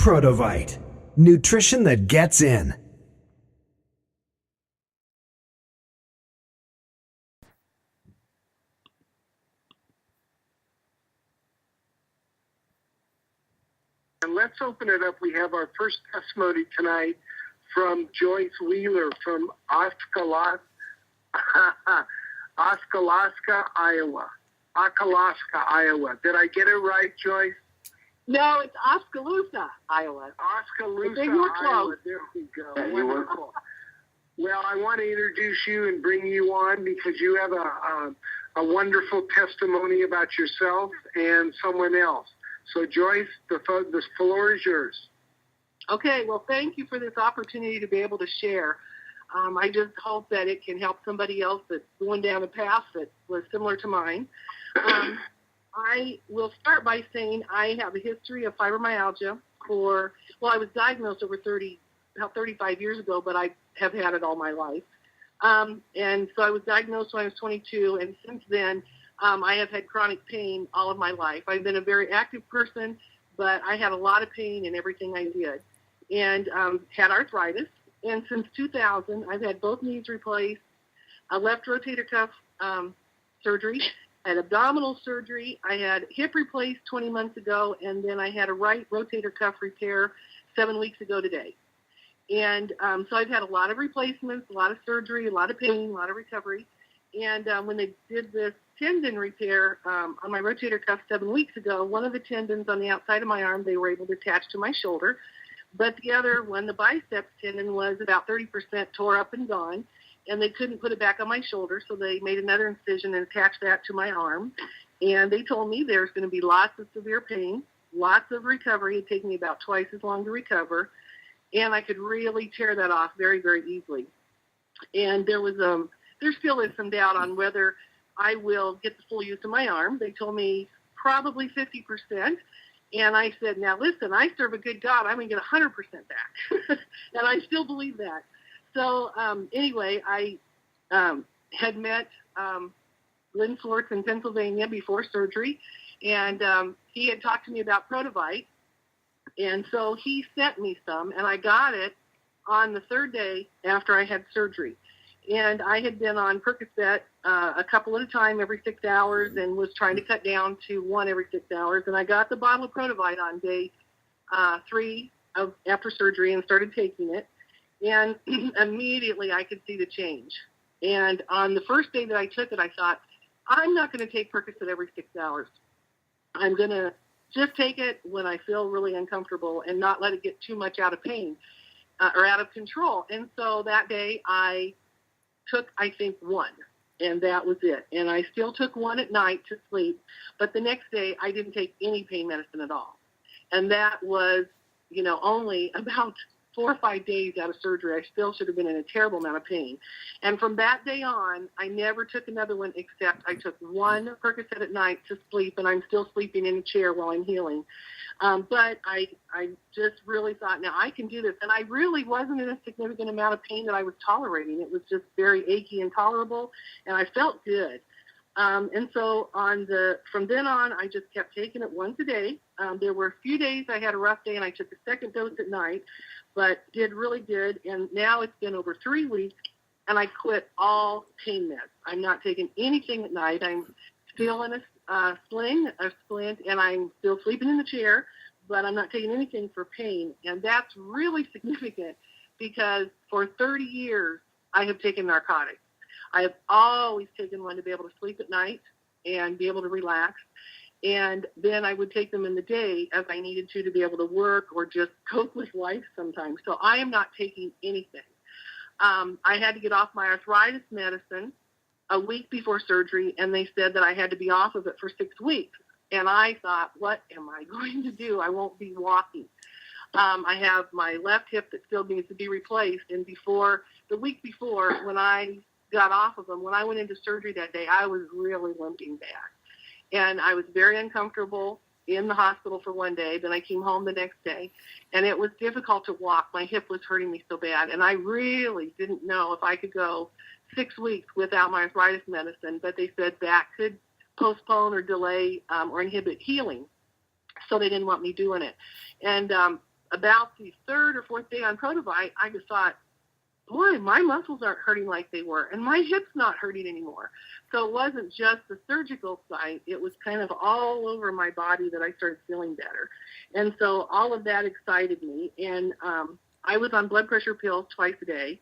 Prodovite. Nutrition that gets in. And let's open it up. We have our first testimony tonight from Joyce Wheeler from Oskaloosa, Iowa. Okalaska, Iowa. Did I get it right, Joyce? No, it's Oskaloosa, Iowa. Oskaloosa, You were Iowa. close. There we go. Yeah, you were. Wonderful. Well, I want to introduce you and bring you on because you have a wonderful testimony about yourself and someone else. So, Joyce, the floor is yours. Okay, well, thank you for this opportunity to be able to share. I just hope that it can help somebody else that's going down a path that was similar to mine. I will start by saying I have a history of fibromyalgia I was diagnosed about 35 years ago, but I have had it all my life. And so I was diagnosed when I was 22, and since then, I have had chronic pain all of my life. I've been a very active person, but I had a lot of pain in everything I did, and had arthritis. And since 2000, I've had both knees replaced, a left rotator cuff surgery, had abdominal surgery. I had hip replaced 20 months ago, and then I had a right rotator cuff repair 7 weeks ago today. And so I've had a lot of replacements, a lot of surgery, a lot of pain, a lot of recovery. And when they did this tendon repair on my rotator cuff 7 weeks ago, one of the tendons on the outside of my arm, they were able to attach to my shoulder. But the other one, the biceps tendon, was about 30% tore up and gone, and they couldn't put it back on my shoulder, so they made another incision and attached that to my arm. And they told me there's going to be lots of severe pain, lots of recovery. It'd take me about twice as long to recover, and I could really tear that off very, very easily. And there still is some doubt on whether I will get the full use of my arm. They told me probably 50%. And I said, now listen, I serve a good God. I'm going to get 100% back. And I still believe that. So anyway, I had met Lynn Swartz in Pennsylvania before surgery, and he had talked to me about Prodovite. And so he sent me some, and I got it on the third day after I had surgery. And I had been on Percocet a couple at a time every 6 hours and was trying to cut down to one every 6 hours. And I got the bottle of Prodovite on day 3 after surgery and started taking it. And immediately I could see the change. And on the first day that I took it, I thought, I'm not going to take Percocet every 6 hours. I'm going to just take it when I feel really uncomfortable and not let it get too much out of pain or out of control. And so that day I took, I think, one, and that was it. And I still took one at night to sleep, but the next day I didn't take any pain medicine at all. And that was, only about 4 or 5 days out of surgery. I still should have been in a terrible amount of pain. And from that day on, I never took another one except I took one Percocet at night to sleep, and I'm still sleeping in a chair while I'm healing. But I just really thought, now I can do this. And I really wasn't in a significant amount of pain that I was tolerating. It was just very achy and tolerable, and I felt good. And so from then on, I just kept taking it once a day. There were a few days I had a rough day, and I took the second dose at night, but did really good. And now it's been over 3 weeks, and I quit all pain meds. I'm not taking anything at night. I'm still in a splint, and I'm still sleeping in the chair, but I'm not taking anything for pain. And that's really significant because for 30 years, I have taken narcotics. I have always taken one to be able to sleep at night and be able to relax. And then I would take them in the day as I needed to be able to work or just cope with life sometimes. So I am not taking anything. I had to get off my arthritis medicine a week before surgery, and they said that I had to be off of it for 6 weeks. And I thought, what am I going to do? I won't be walking. I have my left hip that still needs to be replaced. And the week before, when I got off of them, when I went into surgery that day, I was really limping bad. And I was very uncomfortable in the hospital for one day. Then I came home the next day, and it was difficult to walk. My hip was hurting me so bad, and I really didn't know if I could go 6 weeks without my arthritis medicine, but they said that could postpone or delay or inhibit healing, so they didn't want me doing it. And about the third or fourth day on Prodovite, I just thought, boy, my muscles aren't hurting like they were, and my hip's not hurting anymore. So it wasn't just the surgical site. It was kind of all over my body that I started feeling better. And so all of that excited me. And I was on blood pressure pills twice a day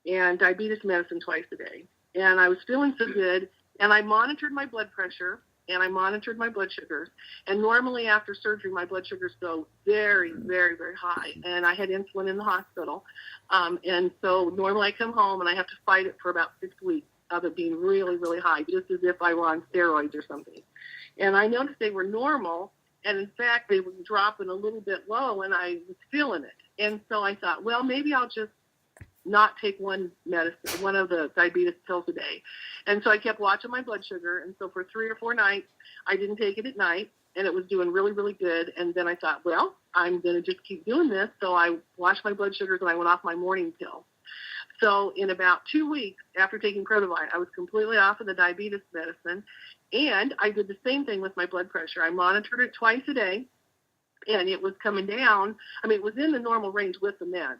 and diabetes medicine twice a day. And I was feeling so good, and I monitored my blood pressure, and I monitored my blood sugars. And normally after surgery, my blood sugars go very, very, very high. And I had insulin in the hospital. And so normally I come home and I have to fight it for about 6 weeks of it being really, really high, just as if I were on steroids or something. And I noticed they were normal. And in fact, they were dropping a little bit low, and I was feeling it. And so I thought, well, maybe I'll just not take one of the diabetes pills a day. And so I kept watching my blood sugar. And so for 3 or 4 nights, I didn't take it at night, and it was doing really, really good. And then I thought, well, I'm going to just keep doing this. So I watched my blood sugars, and I went off my morning pill. So in about 2 weeks after taking Prodovite, I was completely off of the diabetes medicine. And I did the same thing with my blood pressure. I monitored it twice a day, and it was coming down. I mean, it was in the normal range with the meds,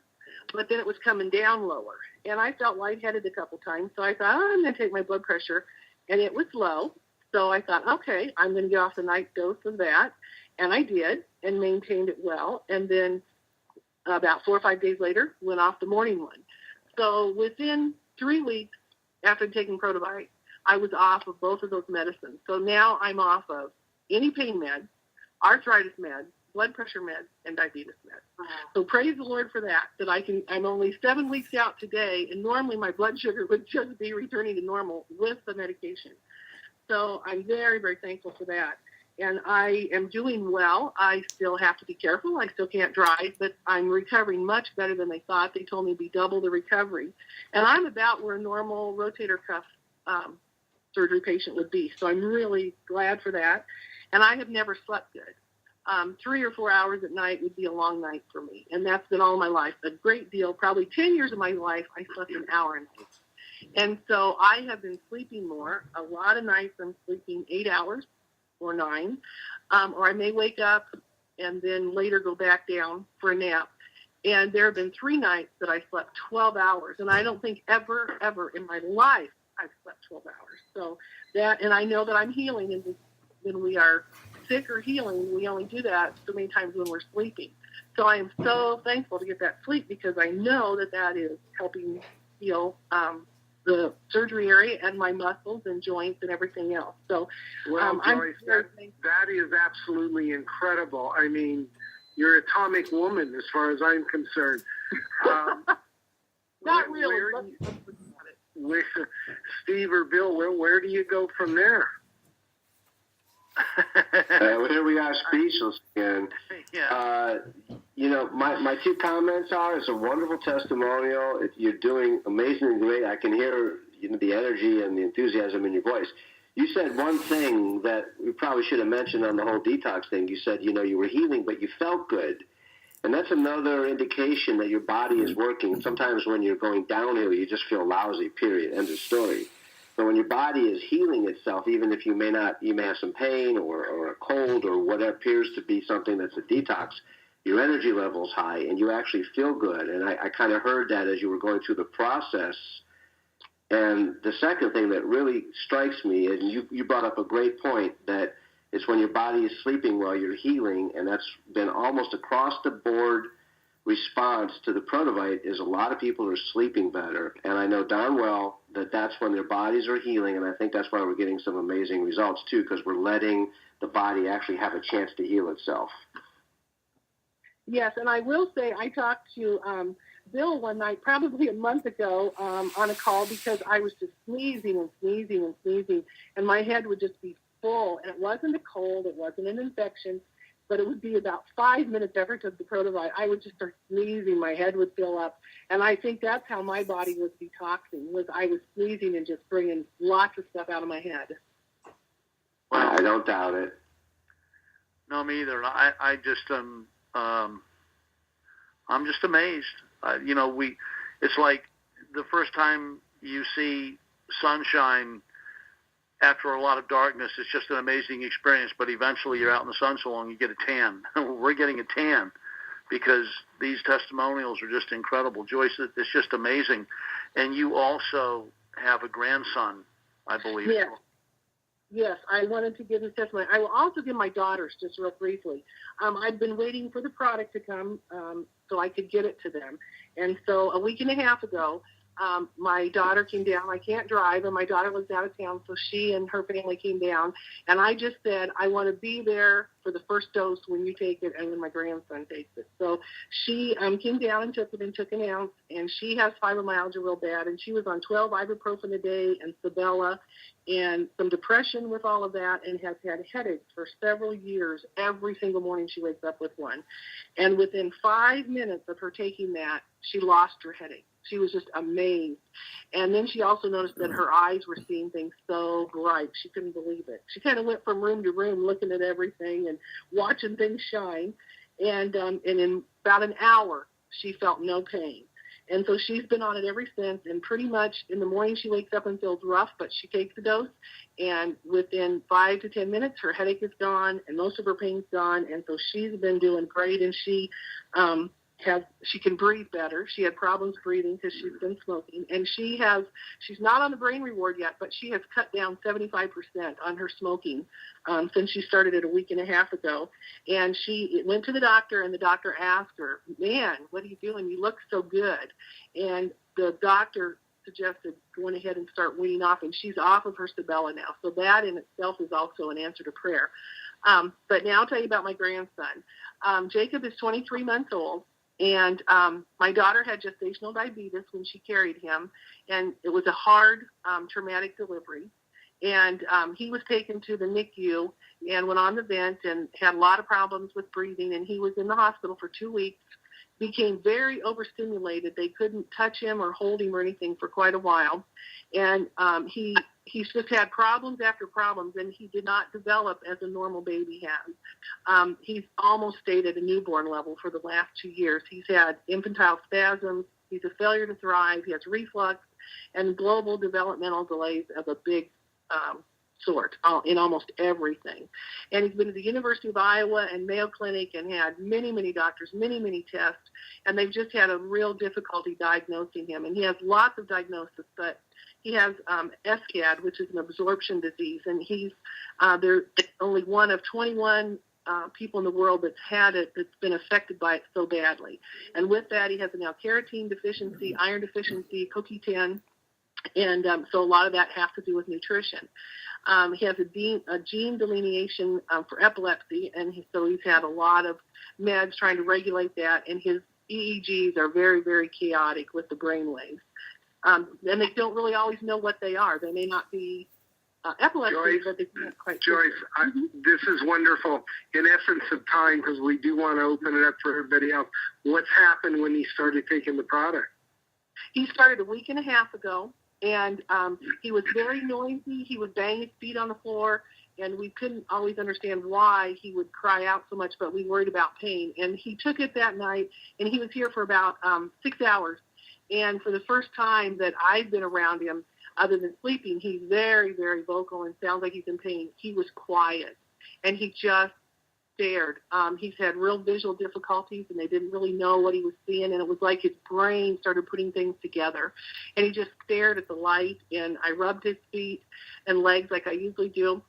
but then it was coming down lower. And I felt lightheaded a couple times, so I thought, I'm going to take my blood pressure, and it was low. So I thought, okay, I'm going to get off the night dose of that, and I did, and maintained it well. And then about 4 or 5 days later, went off the morning one. So within 3 weeks after taking Prodovite, I was off of both of those medicines. So now I'm off of any pain meds, arthritis meds, blood pressure meds, and diabetes meds. Wow. So praise the Lord for that I'm only 7 weeks out today, and normally my blood sugar would just be returning to normal with the medication. So I'm very, very thankful for that. And I am doing well. I still have to be careful. I still can't drive, but I'm recovering much better than they thought. They told me it'd be double the recovery. And I'm about where a normal rotator cuff surgery patient would be. So I'm really glad for that. And I have never slept good. 3 or 4 hours at night would be a long night for me. And that's been all my life. A great deal, probably 10 years of my life, I slept an hour a night. And so I have been sleeping more. A lot of nights I'm sleeping 8 hours or 9. Or I may wake up and then later go back down for a nap. And there have been 3 nights that I slept 12 hours. And I don't think ever in my life I've slept 12 hours. So that, and I know that I'm healing, and when we are sick or healing, we only do that so many times when we're sleeping. So I am so thankful to get that sleep, because I know that that is helping heal the surgery area and my muscles and joints and everything else. So, well, Joyce, that is absolutely incredible. I mean, you're an atomic woman as far as I'm concerned. Not really. Steve or Bill, where do you go from there? Here we are, speechless again. Yeah. My 2 comments are: it's a wonderful testimonial. You're doing amazingly great. I can hear the energy and the enthusiasm in your voice. You said one thing that we probably should have mentioned on the whole detox thing. You said, you were healing, but you felt good. And that's another indication that your body is working. Sometimes when you're going downhill, you just feel lousy, period, end of story. But when your body is healing itself, even if you may have some pain or a cold or what appears to be something that's a detox, your energy level's high and you actually feel good. And I kind of heard that as you were going through the process. And the second thing that really strikes me, and you brought up a great point, that it's when your body is sleeping while you're healing, and that's been almost across the board response to the Prodovite is a lot of people are sleeping better. And I know darn well that that's when their bodies are healing, and I think that's why we're getting some amazing results too, because we're letting the body actually have a chance to heal itself. Yes, and I will say I talked to Bill one night, probably a month ago, on a call, because I was just sneezing, and my head would just be full. And it wasn't a cold, it wasn't an infection, but it would be about 5 minutes after I took the Prodovite, I would just start sneezing, my head would fill up. And I think that's how my body was detoxing, was I was sneezing and just bringing lots of stuff out of my head. Well, I don't doubt it. No, me either. I just I'm just amazed. It's like the first time you see sunshine after a lot of darkness, it's just an amazing experience. But eventually, you're out in the sun so long, you get a tan. We're getting a tan because these testimonials are just incredible. Joyce, it's just amazing. And you also have a grandson, I believe. Yes. Yes, I wanted to give his testimony. I will also give my daughters, just real briefly. I've been waiting for the product to come so I could get it to them. And so a week and a half ago, my daughter came down. I can't drive, and my daughter lives out of town, so she and her family came down. And I just said, I want to be there for the first dose when you take it and when my grandson takes it. So she came down and took it and took an ounce, and she has fibromyalgia real bad, and she was on 12 ibuprofen a day and Sabella and some depression with all of that, and has had headaches for several years. Every single morning she wakes up with one. And within 5 minutes of her taking that, she lost her headache. She was just amazed. And then she also noticed that her eyes were seeing things so bright. She couldn't believe it. She kind of went from room to room looking at everything and watching things shine. And in about an hour, she felt no pain. And so she's been on it ever since. And pretty much in the morning she wakes up and feels rough, but she takes the dose. And within 5 to 10 minutes, her headache is gone and most of her pain's gone. And so she's been doing great. And she can breathe better. She had problems breathing because she's been smoking, and she's not on the brain reward yet, but she has cut down 75% on her smoking since she started it a week and a half ago. And she went to the doctor, and the doctor asked her, "Man, what are you doing? You look so good." And the doctor suggested going ahead and start weaning off, and she's off of her Sabella now. So that in itself is also an answer to prayer. But now I'll tell you about my grandson. Jacob is 23 months old. And my daughter had gestational diabetes when she carried him, and it was a hard, traumatic delivery. And he was taken to the NICU and went on the vent and had a lot of problems with breathing, and he was in the hospital for 2 weeks, became very overstimulated. They couldn't touch him or hold him or anything for quite a while. And he's just had problems after problems, and he did not develop as a normal baby has. He's almost stayed at a newborn level for the last 2 years. He's had infantile spasms. He's a failure to thrive. He has reflux and global developmental delays of a big sort in almost everything. And he's been to the University of Iowa and Mayo Clinic and had many, many doctors, many tests, and they've just had a real difficulty diagnosing him. And he has lots of diagnoses, but he has SCAD, which is an absorption disease, and he's they're only one of 21 people in the world that's had it, that's been affected by it so badly. And with that, he has now carotene deficiency, iron deficiency, CoQ10, and so a lot of that has to do with nutrition. He has a gene delineation for epilepsy, and so he's had a lot of meds trying to regulate that, and his EEGs are very, very chaotic with the brain waves. And they don't really always know what they are. They may not be epilepsy, Joyce, but they can't quite. Joyce, this is wonderful. In essence of time, because we do want to open it up for everybody else, what's happened when he started taking the product? He started a week and a half ago, and he was very noisy. He would bang his feet on the floor, and we couldn't always understand why he would cry out so much, but we worried about pain. And he took it that night, and he was here for about 6 hours. And for the first time that I've been around him, other than sleeping, he's very, very vocal and sounds like he's in pain. He was quiet, and he just stared. He's had real visual difficulties, and they didn't really know what he was seeing, and it was like his brain started putting things together. And he just stared at the light, and I rubbed his feet and legs like I usually do,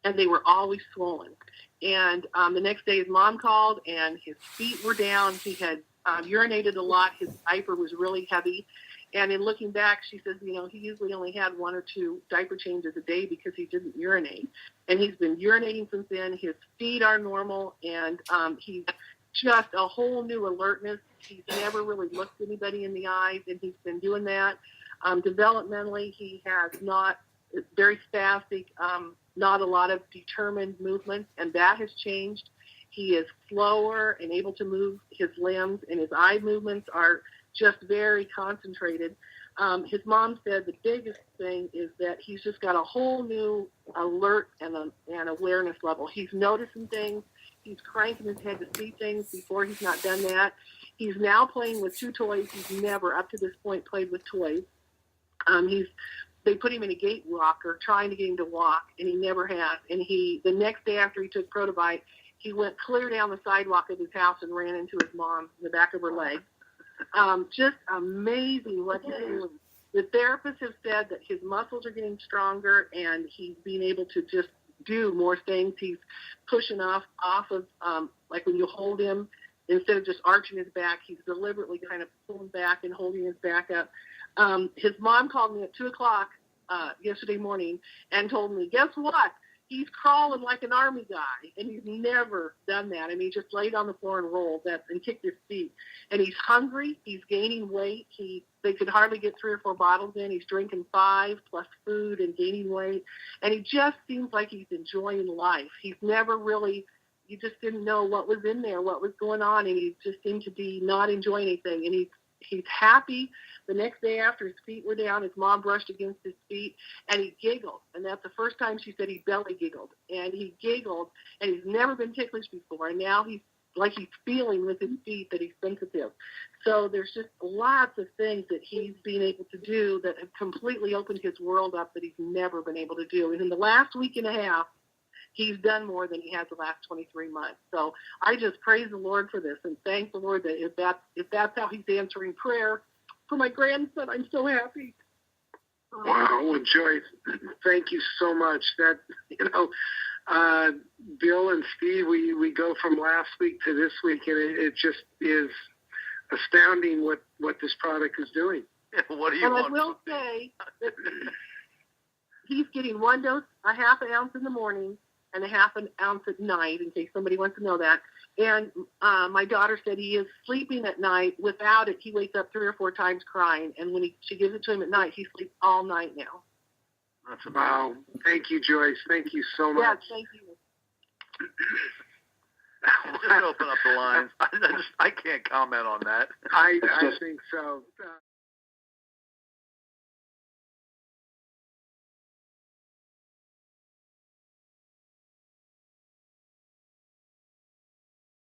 and they were always swollen. And the next day his mom called, and his feet were down. He had urinated a lot. His diaper was really heavy. And in looking back, she says, he usually only had 1 or 2 diaper changes a day because he didn't urinate. And he's been urinating since then. His feet are normal, and he's just a whole new alertness. He's never really looked anybody in the eyes, and he's been doing that. Developmentally, he has not, very spastic, not a lot of determined movement, and that has changed. He is slower and able to move his limbs, and his eye movements are just very concentrated. His mom said the biggest thing is that he's just got a whole new alert and awareness level. He's noticing things. He's cranking his head to see things before he's not done that. He's now playing with 2 toys. He's never, up to this point, played with toys. They put him in a gait walker, trying to get him to walk, and he never has. And the next day after he took Prodovite, he went clear down the sidewalk of his house and ran into his mom in the back of her leg. Just amazing what he's doing. The therapists have said that his muscles are getting stronger and he's being able to just do more things. He's pushing off of, like when you hold him, instead of just arching his back, he's deliberately kind of pulling back and holding his back up. His mom called me at 2 o'clock yesterday morning and told me, guess what? He's crawling like an army guy, and he's never done that. I mean, he just laid on the floor and rolled and kicked his feet. And he's hungry. He's gaining weight. They could hardly get 3 or 4 bottles in. He's drinking 5 plus food and gaining weight. And he just seems like he's enjoying life. He's never really, you just didn't know what was in there, what was going on, and he just seemed to be not enjoying anything. And he's happy. The next day after his feet were down, his mom brushed against his feet, and he giggled. And that's the first time she said he belly giggled. And he giggled, and he's never been ticklish before. And now he's feeling with his feet that he's sensitive. So there's just lots of things that he's been able to do that have completely opened his world up that he's never been able to do. And in the last week and a half, he's done more than he has the last 23 months. So I just praise the Lord for this and thank the Lord that if that's how he's answering prayer for my grandson, I'm so happy. Wow, well, Joyce, thank you so much. That, Bill and Steve, we go from last week to this week, and it just is astounding what this product is doing. What do you and want? I will say that he's getting 1 dose, a half an ounce in the morning, and a half an ounce at night, in case somebody wants to know that. And my daughter said he is sleeping at night. Without it, he wakes up 3 or 4 times crying. And when she gives it to him at night, he sleeps all night now. That's Wow. Thank you, Joyce. Thank you so much. Yes, thank you. Just open up the lines. I can't comment on that. I think so.